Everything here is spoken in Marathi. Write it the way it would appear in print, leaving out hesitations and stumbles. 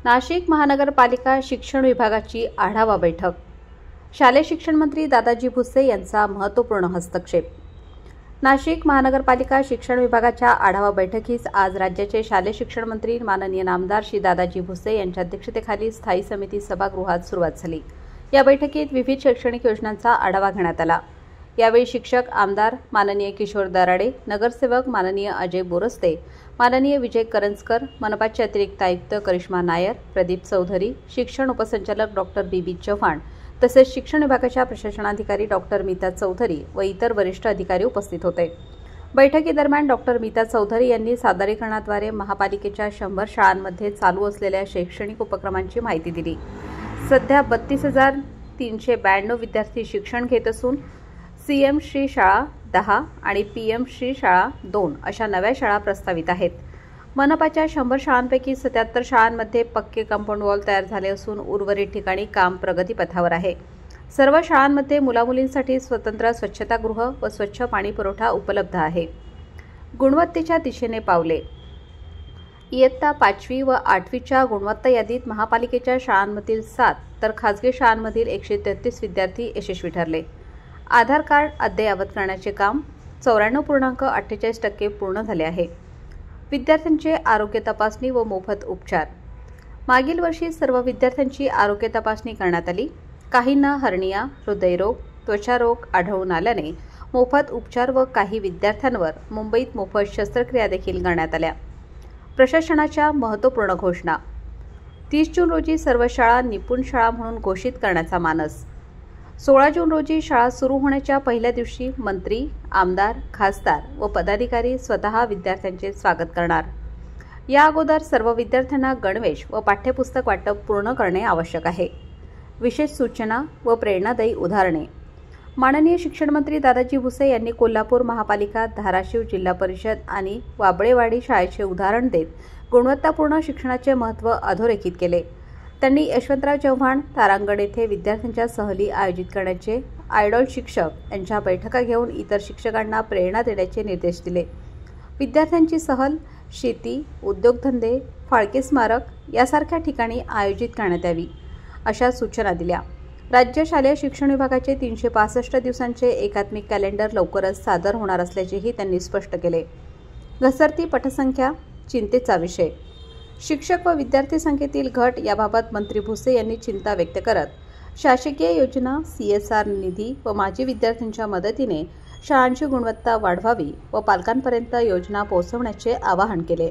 नाशिक महानगरपालिका शिक्षण विभागाची आढावा बैठक. शालेय शिक्षण मंत्री दादाजी भुसे यांचा महत्त्वपूर्ण हस्तक्षेप. नाशिक महानगरपालिका शिक्षण विभागाच्या आढावा बैठकीस आज राज्याचे शालेय शिक्षण मंत्री माननीय नामदार श्री दादाजी भुसे यांच्या अध्यक्षतेखाली स्थायी समिती सभागृहात सुरुवात झाली. या बैठकीत विविध शैक्षणिक योजनांचा आढावा घेण्यात आला. यावेळी शिक्षक आमदार माननीय किशोर दराडे, नगरसेवक माननीय अजय बोरस्ते, माननीय विजय करंजकर, मनपाचे अतिरिक्त आयुक्त करिश्मा नायर, प्रदीप चौधरी, शिक्षण उपसंचालक डॉक्टर बी चव्हाण तसेच शिक्षण विभागाच्या प्रशासनाधिकारी डॉक्टर मीता चौधरी व इतर वरिष्ठ अधिकारी उपस्थित होते. बैठकीदरम्यान डॉक्टर मीता चौधरी यांनी सादरीकरणाद्वारे महापालिकेच्या 100 शाळांमध्ये चालू असलेल्या शैक्षणिक उपक्रमांची माहिती दिली. सध्या 32,392 विद्यार्थी शिक्षण घेत असून सीएम श्री शाळा 10 आणि पीएम श्री शाळा 2 अशा नव्या शाळा प्रस्तावित आहेत. मनपाच्या 100 शाळांपैकी 77 शाळांमध्ये पक्के कंपाऊंड वॉल तयार झाले असून उर्वरित ठिकाणी काम प्रगतीपथावर आहे. सर्व शाळांमध्ये मुलामुलींसाठी स्वतंत्र स्वच्छतागृह व स्वच्छ पाणी पुरवठा उपलब्ध आहे. गुणवत्तेच्या दिशेने पावले. इयत्ता 5वी व 8वीच्या गुणवत्ता यादीत महापालिकेच्या शाळांमधील 7 तर खासगी शाळांमधील 133 विद्यार्थी यशस्वी ठरले. आधार कार्ड अद्ययावत करण्याचे काम 94.48% पूर्ण झाले आहे. विद्यार्थ्यांचे आरोग्य तपासणी व मोफत उपचार. मागील वर्षी सर्व विद्यार्थ्यांची आरोग्य तपासणी करण्यात आली. काहींना हर्निया, हृदयरोग, त्वचारोग आढळून आल्याने मोफत उपचार व काही विद्यार्थ्यांवर मुंबईत मोफत शस्त्रक्रिया देखील करण्यात आल्या. प्रशासनाच्या महत्त्वपूर्ण घोषणा. 30 जून रोजी सर्व शाळा निपुण शाळा म्हणून घोषित करण्याचा मानस. 16 जून रोजी शाळा सुरू होण्याच्या पहिल्या दिवशी मंत्री, आमदार, खासदार व पदाधिकारी स्वतः विद्यार्थ्यांचे स्वागत करणार. या अगोदर सर्व विद्यार्थ्यांना गणवेश व पाठ्यपुस्तक वाटप पूर्ण करणे आवश्यक आहे. विशेष सूचना व प्रेरणादायी उदाहरणे. माननीय शिक्षण मंत्री दादाजी भुसे यांनी कोल्हापूर महापालिका, धाराशिव जिल्हा परिषद आणि वाबळेवाडी शाळेचे उदाहरण देत गुणवत्तापूर्ण शिक्षणाचे महत्त्व अधोरेखित केले. त्यांनी यशवंतराव चव्हाण तारांगण येथे विद्यार्थ्यांच्या सहली आयोजित करण्याचे, आयडॉल शिक्षक यांच्या बैठका घेऊन इतर शिक्षकांना प्रेरणा देण्याचे निर्देश दिले. विद्यार्थ्यांची सहल शेती, उद्योगधंदे, फाळके स्मारक यासारख्या ठिकाणी आयोजित करण्यात यावी अशा सूचना दिल्या. राज्य शालेय शिक्षण विभागाचे 365 दिवसांचे एकात्मिक कॅलेंडर लवकरच सादर होणार असल्याचेही त्यांनी स्पष्ट केले. घसरती पटसंख्या चिंतेचा विषय. शिक्षक व विद्यार्थी संख्येतील घट याबाबत मंत्री भुसे यांनी चिंता व्यक्त करत शासकीय योजना, CSR निधी व माजी विद्यार्थ्यांच्या मदतीने शाळांची गुणवत्ता वाढवावी व पालकांपर्यंत योजना पोहोचवण्याचे आवाहन केले.